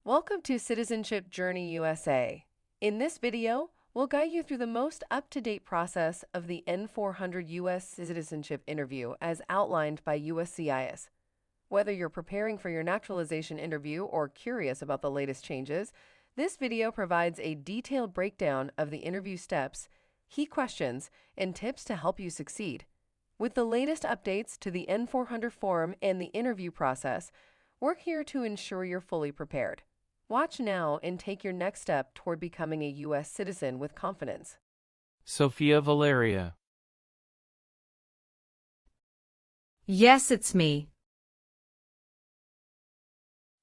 Welcome to Citizenship Journey USA. In this video, we'll guide you through the most up-to-date process of the N-400 U.S. citizenship interview as outlined by USCIS. Whether you're preparing for your naturalization interview or curious about the latest changes, this video provides a detailed breakdown of the interview steps, key questions, and tips to help you succeed. With the latest updates to the N-400 form and the interview process, we're here to ensure you're fully prepared. Watch now and take your next step toward becoming a U.S. citizen with confidence. Sophia Valeria. Yes, it's me.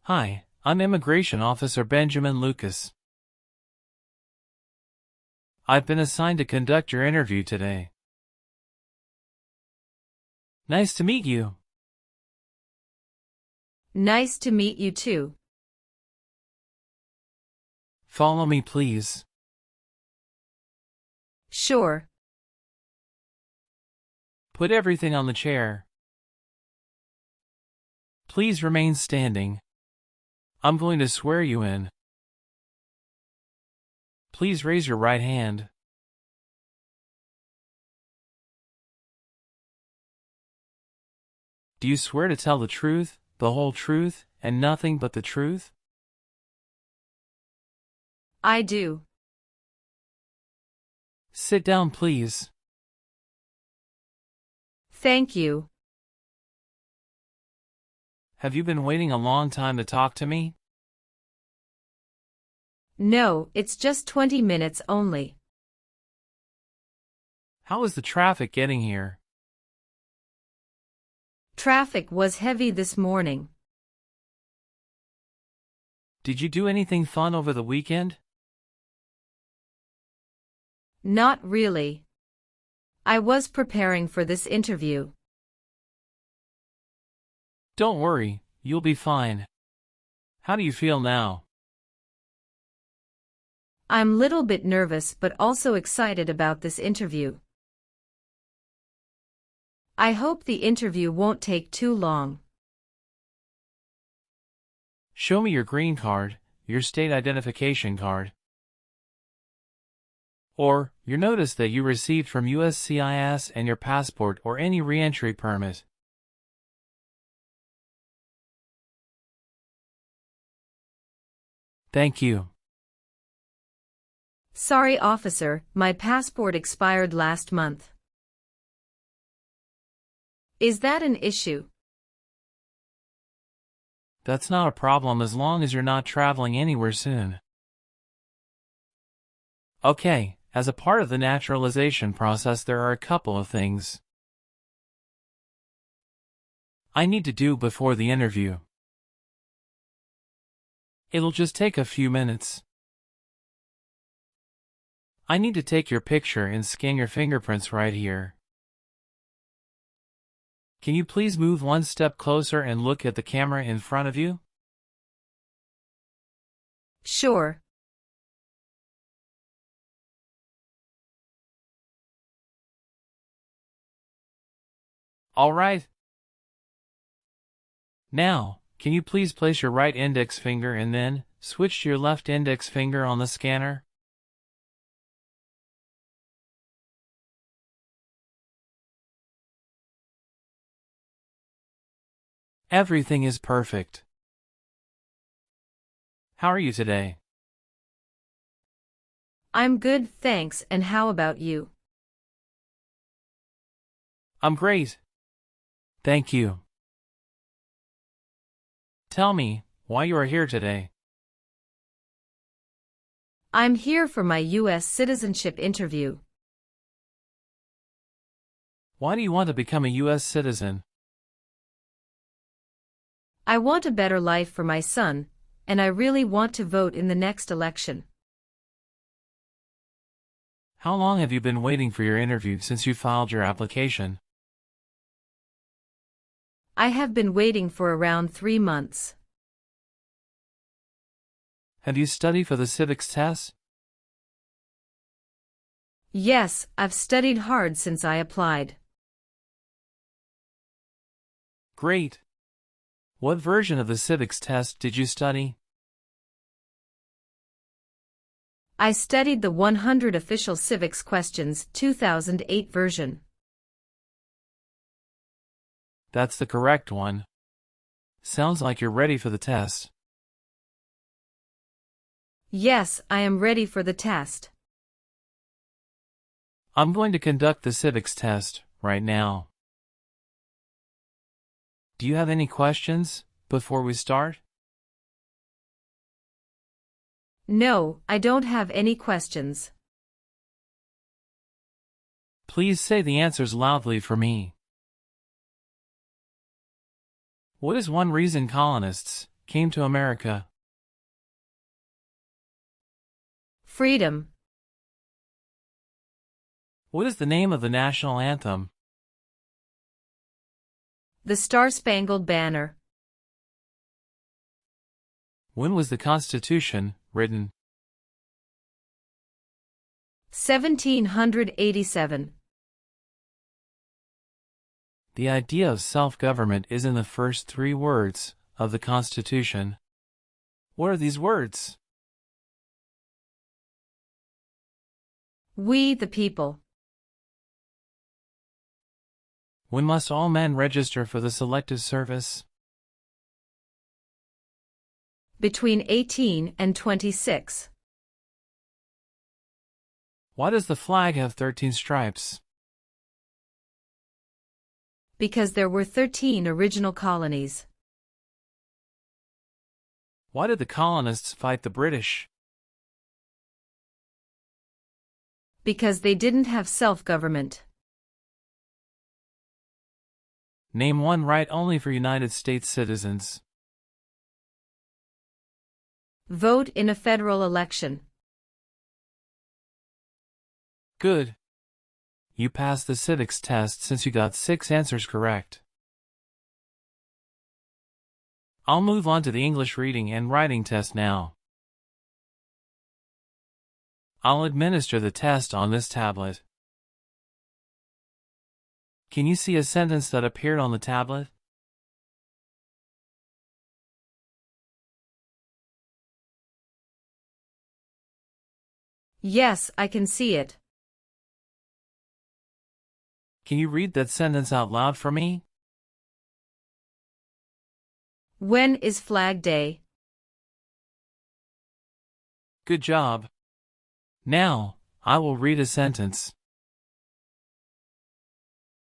Hi, I'm Immigration Officer Benjamin Lucas. I've been assigned to conduct your interview today. Nice to meet you. Nice to meet you too. Follow me, please. Sure. Put everything on the chair. Please remain standing. I'm going to swear you in. Please raise your right hand. Do you swear to tell the truth, the whole truth, and nothing but the truth? I do. Sit down, please. Thank you. Have you been waiting a long time to talk to me? No, it's just 20 minutes only. How is the traffic getting here? Traffic was heavy this morning. Did you do anything fun over the weekend? Not really. I was preparing for this interview. Don't worry, you'll be fine. How do you feel now? I'm a little bit nervous but also excited about this interview. I hope the interview won't take too long. Show me your green card, your state identification card, or your notice that you received from USCIS and your passport or any re-entry permit. Thank you. Sorry, officer, my passport expired last month. Is that an issue? That's not a problem as long as you're not traveling anywhere soon. Okay, as a part of the naturalization process there are a couple of things I need to do before the interview. It'll just take a few minutes. I need to take your picture and scan your fingerprints right here. Can you please move one step closer and look at the camera in front of you? Sure. All right. Now, can you please place your right index finger and then switch to your left index finger on the scanner? Everything is perfect. How are you today? I'm good, thanks, and how about you? I'm great. Thank you. Tell me why you are here today. I'm here for my U.S. citizenship interview. Why do you want to become a U.S. citizen? I want a better life for my son, and I really want to vote in the next election. How long have you been waiting for your interview since you filed your application? I have been waiting for around 3 months. Have you studied for the civics test? Yes, I've studied hard since I applied. Great. What version of the civics test did you study? I studied the 100 Official Civics Questions 2008 version. That's the correct one. Sounds like you're ready for the test. Yes, I am ready for the test. I'm going to conduct the civics test right now. Do you have any questions before we start? No, I don't have any questions. Please say the answers loudly for me. What is one reason colonists came to America? Freedom. What is the name of the national anthem? The Star-Spangled Banner. When was the Constitution written? 1787. The idea of self-government is in the first 3 words of the Constitution. What are these words? We the people. When must all men register for the Selective Service? Between 18 and 26. Why does the flag have 13 stripes? Because there were 13 original colonies. Why did the colonists fight the British? Because they didn't have self-government. Name one right only for United States citizens. Vote in a federal election. Good. You passed the civics test since you got 6 answers correct. I'll move on to the English reading and writing test now. I'll administer the test on this tablet. Can you see a sentence that appeared on the tablet? Yes, I can see it. Can you read that sentence out loud for me? When is Flag Day? Good job. Now, I will read a sentence.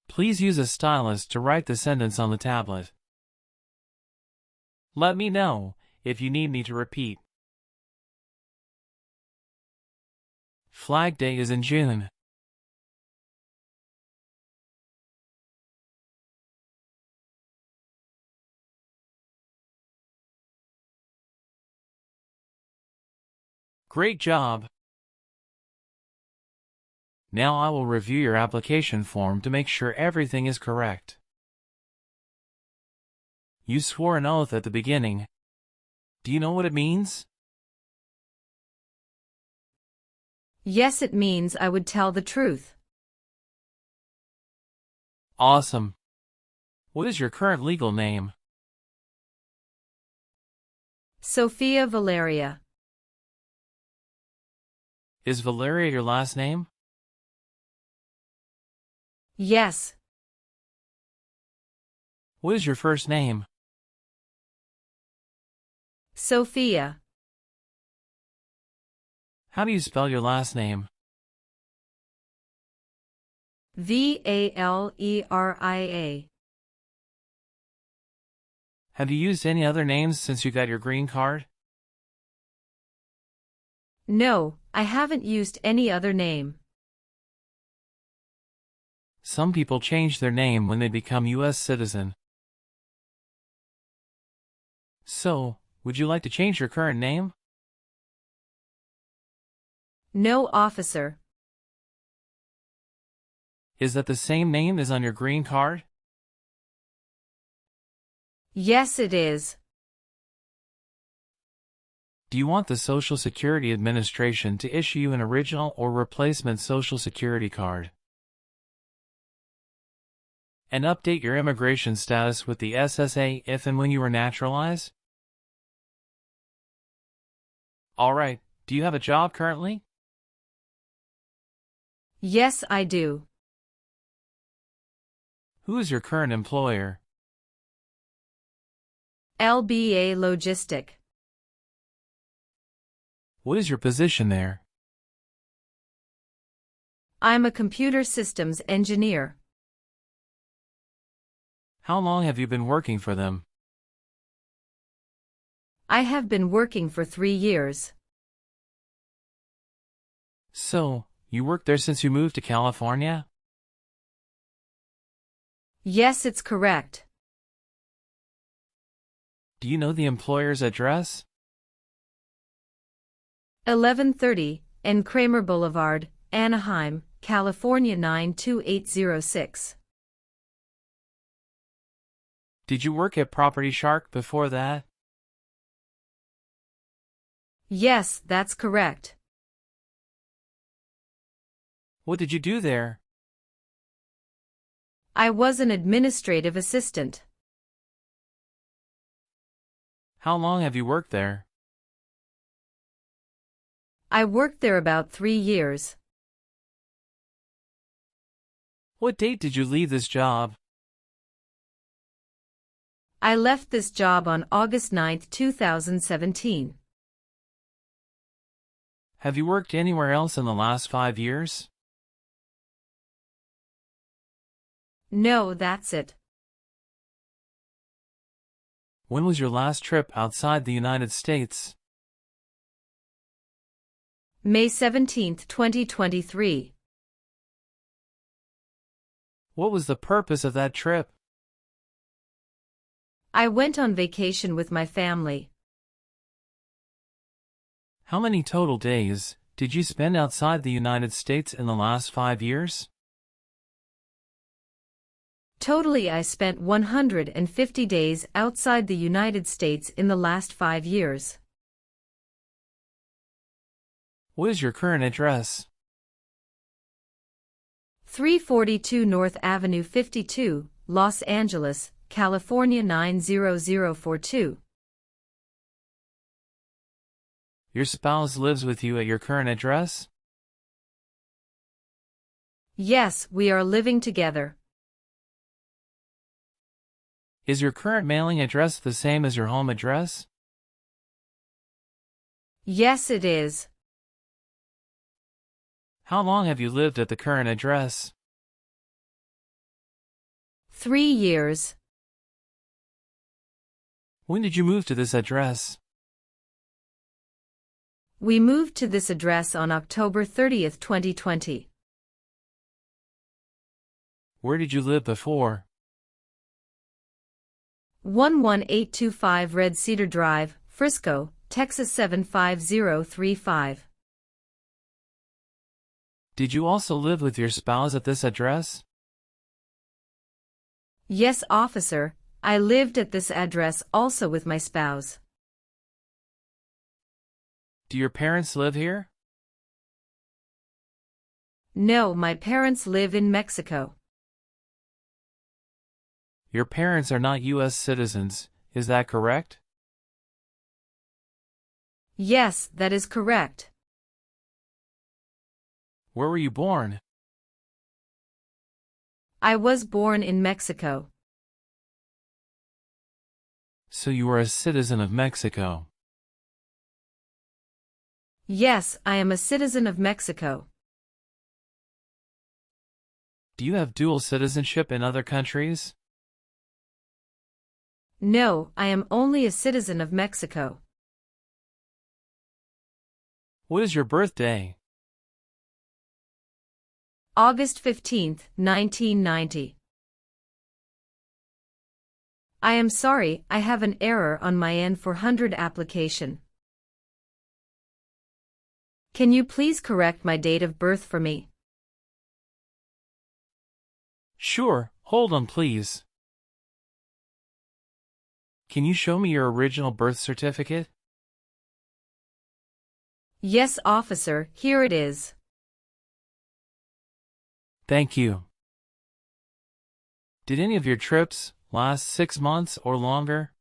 Please use a stylus to write the sentence on the tablet. Let me know if you need me to repeat. Flag Day is in June. Great job! Now I will review your application form to make sure everything is correct. You swore an oath at the beginning. Do you know what it means? Yes, it means I would tell the truth. Awesome. What is your current legal name? Sophia Valeria. Is Valeria your last name? Yes. What is your first name? Sophia. How do you spell your last name? Valeria. Have you used any other names since you got your green card? No, I haven't used any other name. Some people change their name when they become U.S. citizen. So, would you like to change your current name? No, officer. Is that the same name as on your green card? Yes, it is. Do you want the Social Security Administration to issue you an original or replacement Social Security card? And update your immigration status with the SSA if and when you were naturalized? Alright, Do you have a job currently? Yes, I do. Who is your current employer? LBA Logistic. What is your position there? I'm a computer systems engineer. How long have you been working for them? I have been working for 3 years. So, you worked there since you moved to California? Yes, it's correct. Do you know the employer's address? 1130 N. Kramer Boulevard, Anaheim, California 92806. Did you work at Property Shark before that? Yes, that's correct. What did you do there? I was an administrative assistant. How long have you worked there? I worked there about 3 years. What date did you leave this job? I left this job on August 9, 2017. Have you worked anywhere else in the last 5 years? No, that's it. When was your last trip outside the United States? May 17, 2023. What was the purpose of that trip? I went on vacation with my family. How many total days did you spend outside the United States in the last 5 years? Totally, I spent 150 days outside the United States in the last 5 years. What is your current address? 342 North Avenue 52, Los Angeles, California 90042. Your spouse lives with you at your current address? Yes, we are living together. Is your current mailing address the same as your home address? Yes, it is. How long have you lived at the current address? 3 years. When did you move to this address? We moved to this address on October 30, 2020. Where did you live before? 11825 Red Cedar Drive, Frisco, Texas 75035. Did you also live with your spouse at this address? Yes, officer, I lived at this address also with my spouse. Do your parents live here? No, my parents live in Mexico. Your parents are not U.S. citizens, is that correct? Yes, that is correct. Where were you born? I was born in Mexico. So you are a citizen of Mexico. Yes, I am a citizen of Mexico. Do you have dual citizenship in other countries? No, I am only a citizen of Mexico. What is your birthday? August 15, 1990. I am sorry, I have an error on my N-400 application. Can you please correct my date of birth for me? Sure, hold on please. Can you show me your original birth certificate? Yes, officer, here it is. Thank you. Did any of your trips last 6 months or longer?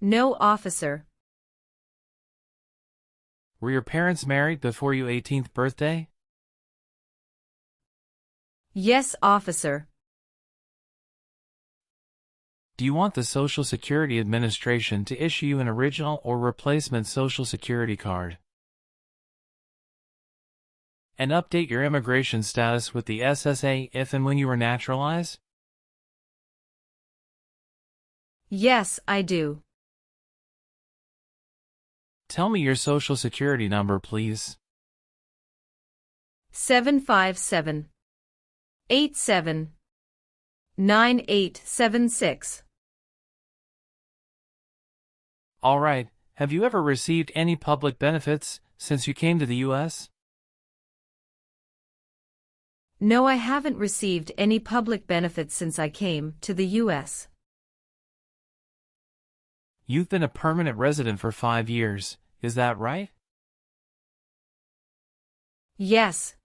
No, officer. Were your parents married before your 18th birthday? Yes, officer. Do you want the Social Security Administration to issue you an original or replacement Social Security card? And update your immigration status with the SSA if and when you were naturalized? Yes, I do. Tell me your Social Security number, please. 757-87-9876. All right. Have you ever received any public benefits since you came to the U.S.? No, I haven't received any public benefits since I came to the U.S. You've been a permanent resident for 5 years, is that right? Yes.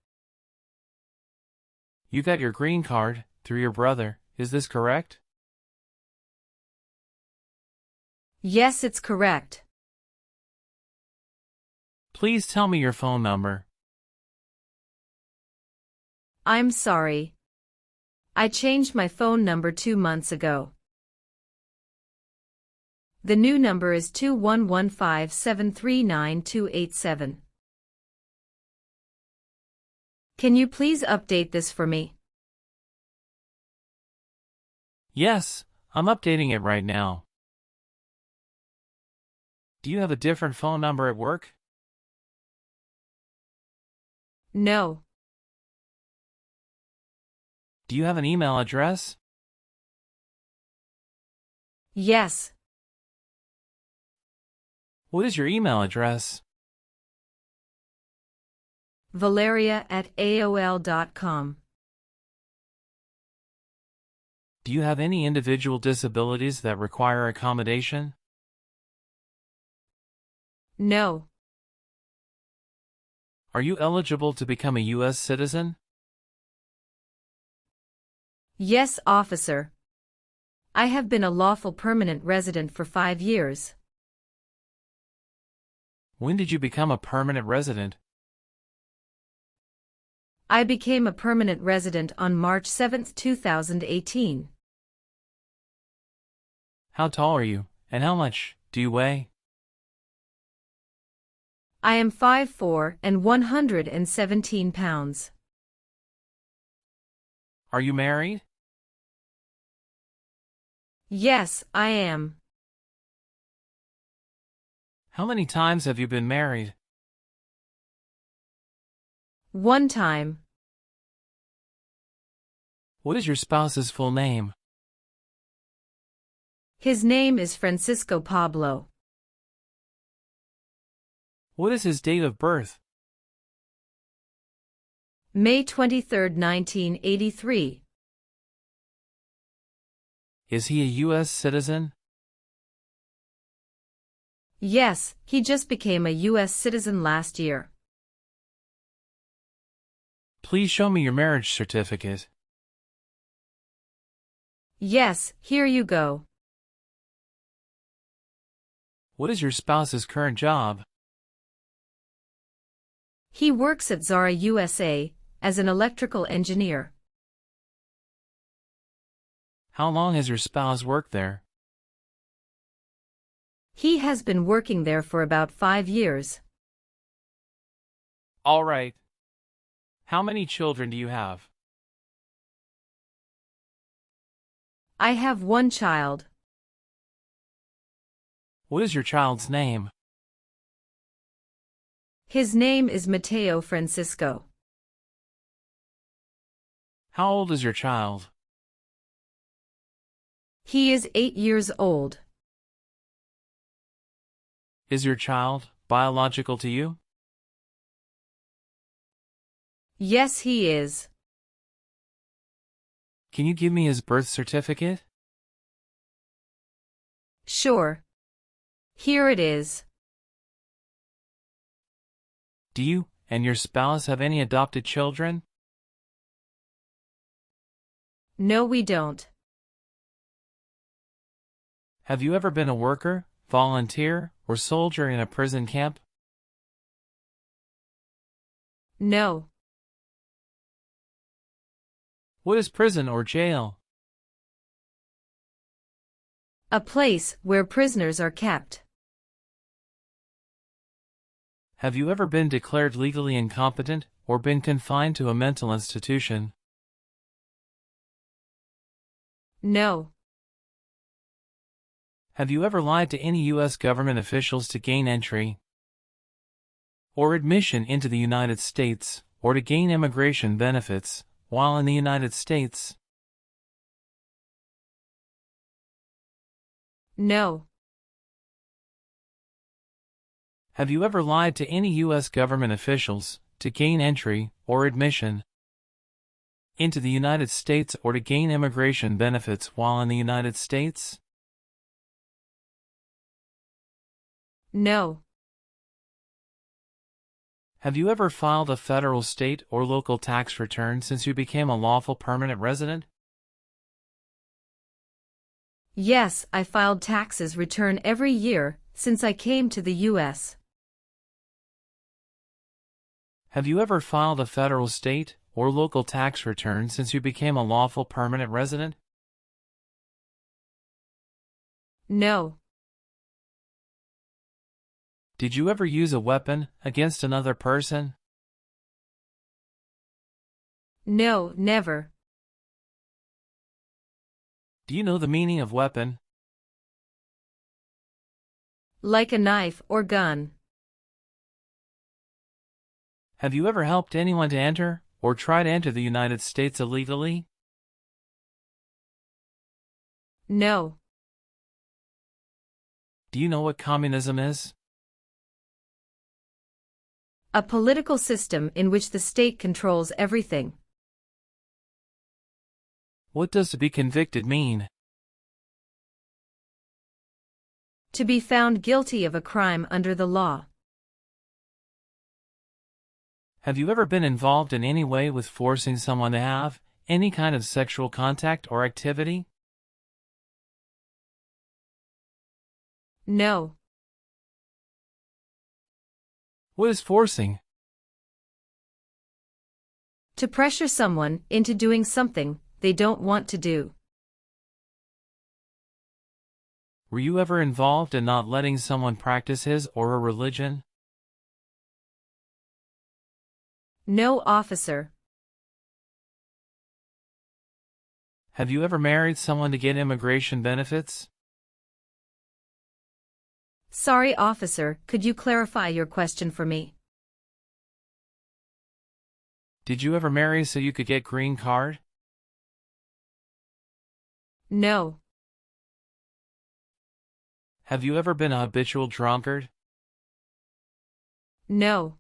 You got your green card through your brother, is this correct? Yes, it's correct. Please tell me your phone number. I'm sorry. I changed my phone number 2 months ago. The new number is 2115739287. Can you please update this for me? Yes, I'm updating it right now. Do you have a different phone number at work? No. Do you have an email address? Yes. What is your email address? Valeria@aol.com. Do you have any individual disabilities that require accommodation? No. Are you eligible to become a U.S. citizen? Yes, officer. I have been a lawful permanent resident for 5 years. When did you become a permanent resident? I became a permanent resident on March 7, 2018. How tall are you, and how much do you weigh? I am 5'4" and 117 pounds. Are you married? Yes, I am. How many times have you been married? 1 time. What is your spouse's full name? His name is Francisco Pablo. What is his date of birth? May 23, 1983. Is he a U.S. citizen? Yes, he just became a U.S. citizen last year. Please show me your marriage certificate. Yes, here you go. What is your spouse's current job? He works at Zara USA as an electrical engineer. How long has your spouse worked there? He has been working there for about 5 years. All right. How many children do you have? I have 1 child. What is your child's name? His name is Mateo Francisco. How old is your child? He is 8 years old. Is your child biological to you? Yes, he is. Can you give me his birth certificate? Sure. Here it is. Do you and your spouse have any adopted children? No, we don't. Have you ever been a worker, volunteer, or soldier in a prison camp? No. What is prison or jail? A place where prisoners are kept. Have you ever been declared legally incompetent or been confined to a mental institution? No. Have you ever lied to any U.S. government officials to gain entry or admission into the United States or to gain immigration benefits while in the United States? No. Have you ever lied to any U.S. government officials to gain entry or admission into the United States or to gain immigration benefits while in the United States? No. Have you ever filed a federal, state, or local tax return since you became a lawful permanent resident? Yes, I filed taxes return every year since I came to the U.S. Have you ever filed a federal, state, or local tax return since you became a lawful permanent resident? No. Did you ever use a weapon against another person? No, never. Do you know the meaning of weapon? Like a knife or gun. Have you ever helped anyone to enter or try to enter the United States illegally? No. Do you know what communism is? A political system in which the state controls everything. What does to be convicted mean? To be found guilty of a crime under the law. Have you ever been involved in any way with forcing someone to have any kind of sexual contact or activity? No. What is forcing? To pressure someone into doing something they don't want to do. Were you ever involved in not letting someone practice his or her religion? No, officer. Have you ever married someone to get immigration benefits? Sorry, officer, could you clarify your question for me? Did you ever marry so you could get green card? No. Have you ever been a habitual drunkard? No.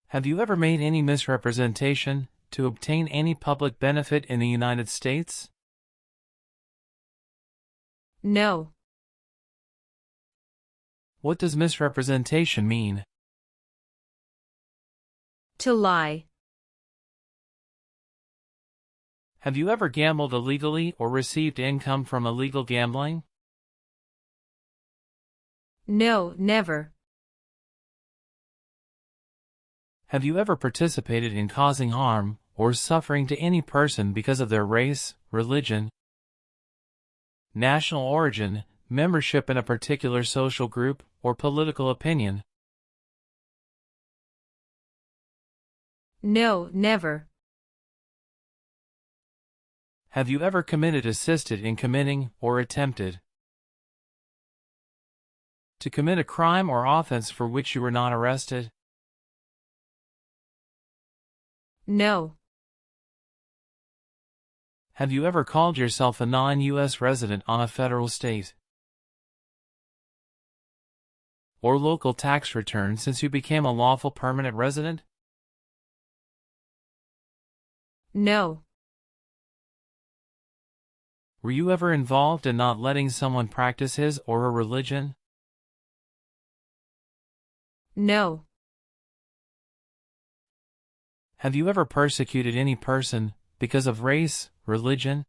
Have you ever made any misrepresentation to obtain any public benefit in the United States? No. What does misrepresentation mean? To lie. Have you ever gambled illegally or received income from illegal gambling? No, never. Have you ever participated in causing harm or suffering to any person because of their race, religion, national origin, membership in a particular social group, or political opinion? No, never. Have you ever committed, assisted in committing, or attempted to commit a crime or offense for which you were not arrested? No. Have you ever called yourself a non-U.S. resident on a federal, state, or local tax return since you became a lawful permanent resident? No. Were you ever involved in not letting someone practice his or her religion? No. Have you ever persecuted any person because of race, religion,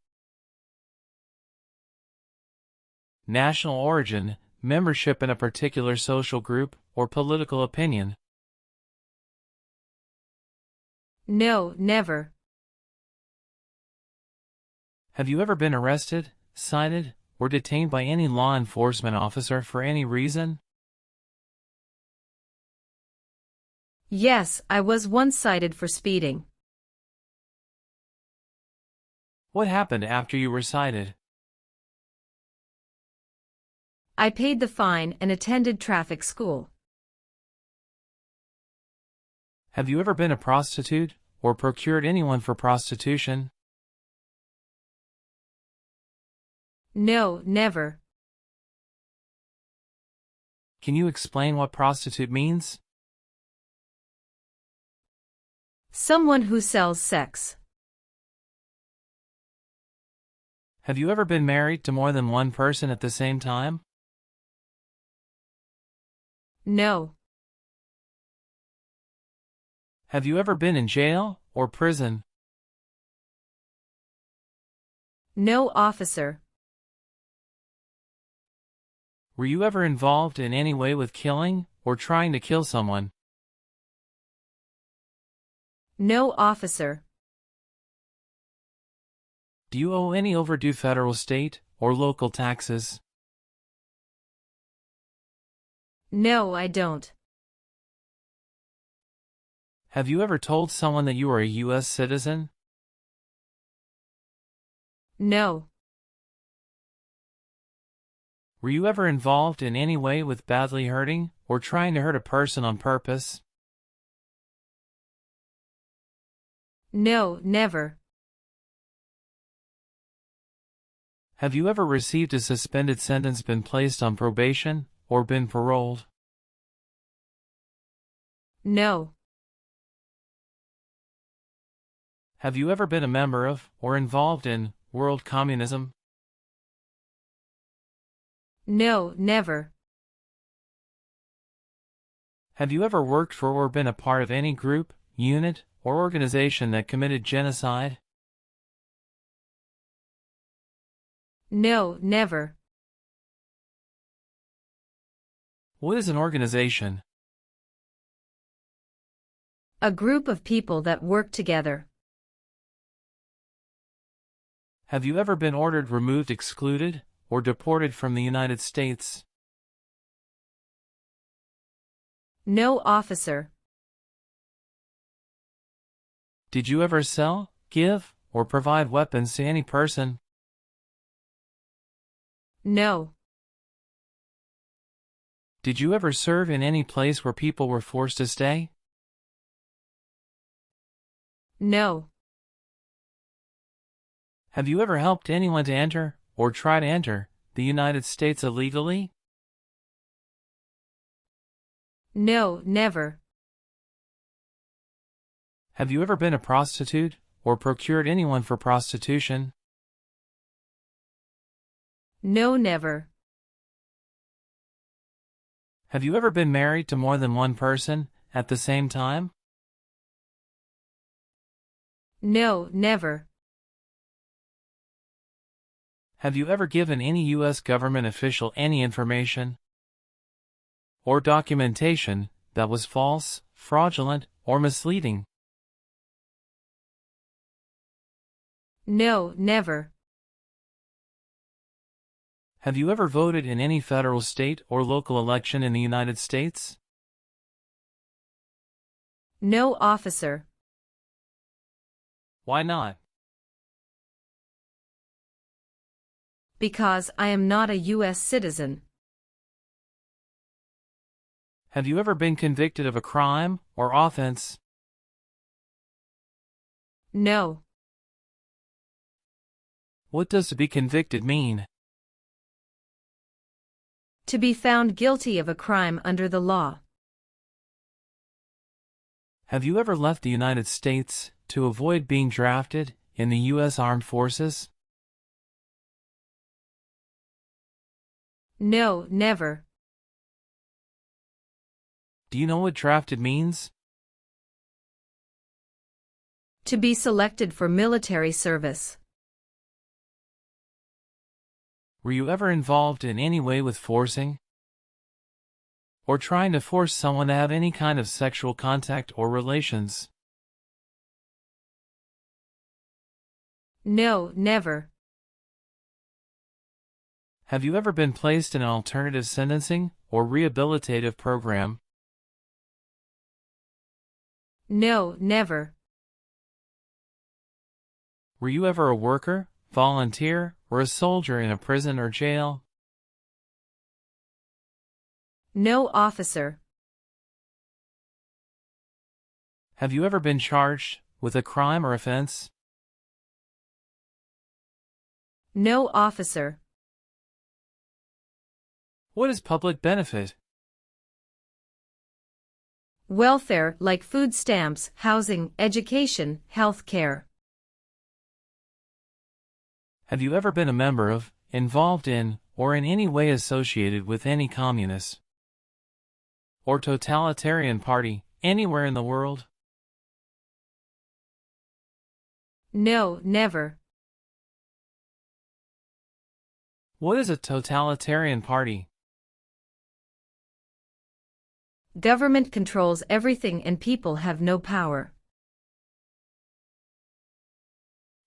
national origin, membership in a particular social group, or political opinion? No, never. Have you ever been arrested, cited, or detained by any law enforcement officer for any reason? Yes, I was once cited for speeding. What happened after you were cited? I paid the fine and attended traffic school. Have you ever been a prostitute, or procured anyone for prostitution? No, never. Can you explain what prostitute means? Someone who sells sex. Have you ever been married to more than one person at the same time? No. Have you ever been in jail or prison? No, officer. Were you ever involved in any way with killing or trying to kill someone? No, officer. Do you owe any overdue federal, state, or local taxes? No, I don't. Have you ever told someone that you are a U.S. citizen? No. Were you ever involved in any way with badly hurting or trying to hurt a person on purpose? No, never. Have you ever received a suspended sentence, been placed on probation, or been paroled? No. Have you ever been a member of, or involved in, world communism? No, never. Have you ever worked for or been a part of any group, unit, or organization that committed genocide? No, never. What is an organization? A group of people that work together. Have you ever been ordered, removed, excluded, or deported from the United States? No, officer. Did you ever sell, give, or provide weapons to any person? No. Did you ever serve in any place where people were forced to stay? No. Have you ever helped anyone to enter, or try to enter, the United States illegally? No, never. Have you ever been a prostitute, or procured anyone for prostitution? No, never. Have you ever been married to more than one person, at the same time? No, never. Have you ever given any U.S. government official any information or documentation that was false, fraudulent, or misleading? No, never. Have you ever voted in any federal, state, or local election in the United States? No, officer. Why not? Because I am not a U.S. citizen. Have you ever been convicted of a crime or offense? No. What does to be convicted mean? To be found guilty of a crime under the law. Have you ever left the United States to avoid being drafted in the U.S. Armed Forces? No, never. Do you know what drafted means? To be selected for military service. Were you ever involved in any way with forcing or trying to force someone to have any kind of sexual contact or relations? No, never. Have you ever been placed in an alternative sentencing or rehabilitative program? No, never. Were you ever a worker, volunteer, or a soldier in a prison or jail? No, officer. Have you ever been charged with a crime or offense? No, officer. What is public benefit? Welfare like food stamps, housing, education, health care. Have you ever been a member of, involved in, or in any way associated with any communist or totalitarian party anywhere in the world? No, never. What is a totalitarian party? Government controls everything and people have no power.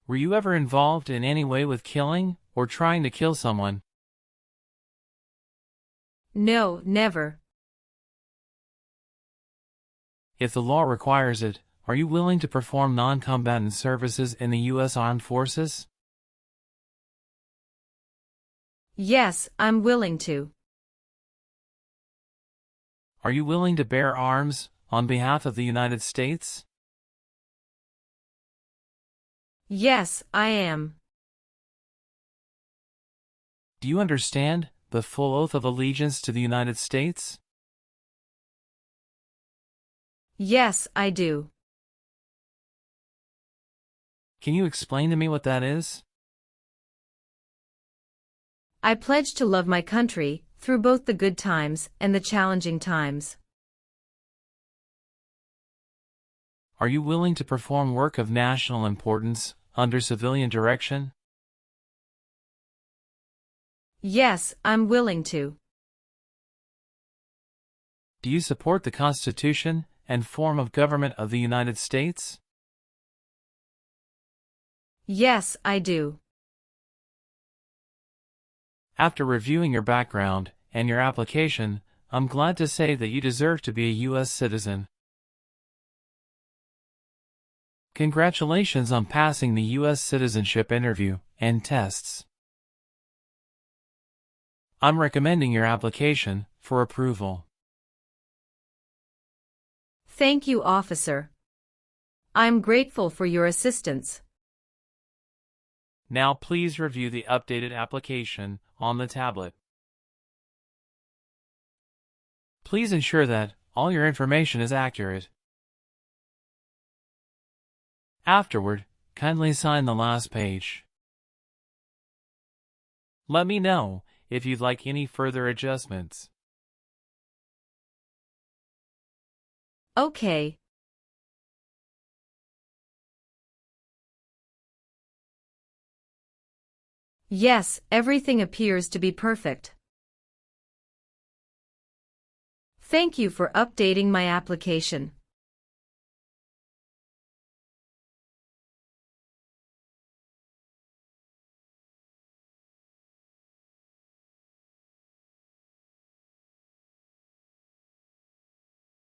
Were you ever involved in any way with killing or trying to kill someone? No, never. If the law requires it, are you willing to perform non-combatant services in the U.S. Armed Forces? Yes, I'm willing to. Are you willing to bear arms on behalf of the United States? Yes, I am. Do you understand the full oath of allegiance to the United States? Yes, I do. Can you explain to me what that is? I pledge to love my country, through both the good times and the challenging times. Are you willing to perform work of national importance under civilian direction? Yes, I'm willing to. Do you support the Constitution and form of government of the United States? Yes, I do. After reviewing your background and your application, I'm glad to say that you deserve to be a U.S. citizen. Congratulations on passing the U.S. citizenship interview and tests. I'm recommending your application for approval. Thank you, officer. I'm grateful for your assistance. Now please review the updated application on the tablet. Please ensure that all your information is accurate. Afterward, kindly sign the last page. Let me know if you'd like any further adjustments. Okay. Yes, everything appears to be perfect. Thank you for updating my application.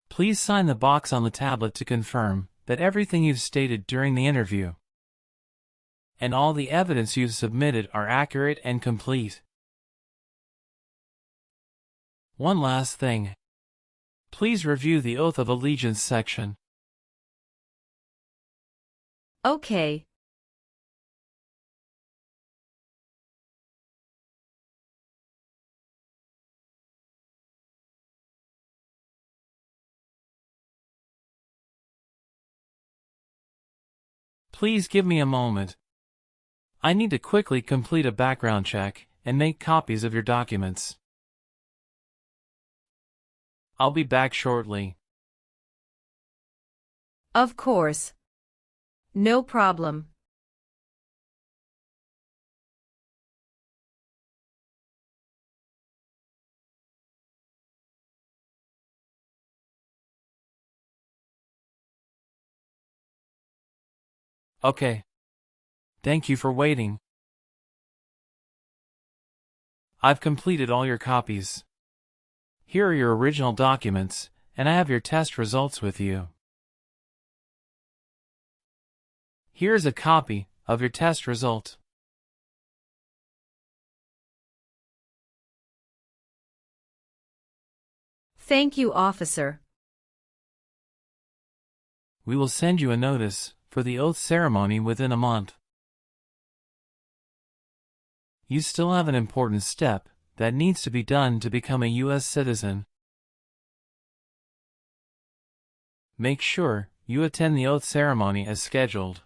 Please sign the box on the tablet to confirm that everything you've stated during the interview and all the evidence you've submitted are accurate and complete. One last thing. Please review the Oath of Allegiance section. Okay. Please give me a moment. I need to quickly complete a background check and make copies of your documents. I'll be back shortly. Of course. No problem. Okay. Thank you for waiting. I've completed all your copies. Here are your original documents, and I have your test results with you. Here's a copy of your test result. Thank you, officer. We will send you a notice for the oath ceremony within a month. You still have an important step that needs to be done to become a U.S. citizen. Make sure you attend the oath ceremony as scheduled.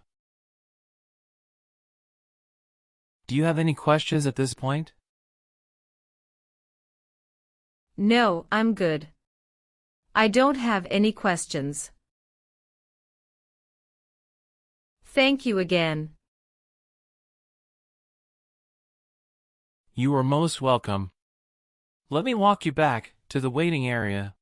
Do you have any questions at this point? No, I'm good. I don't have any questions. Thank you again. You are most welcome. Let me walk you back to the waiting area.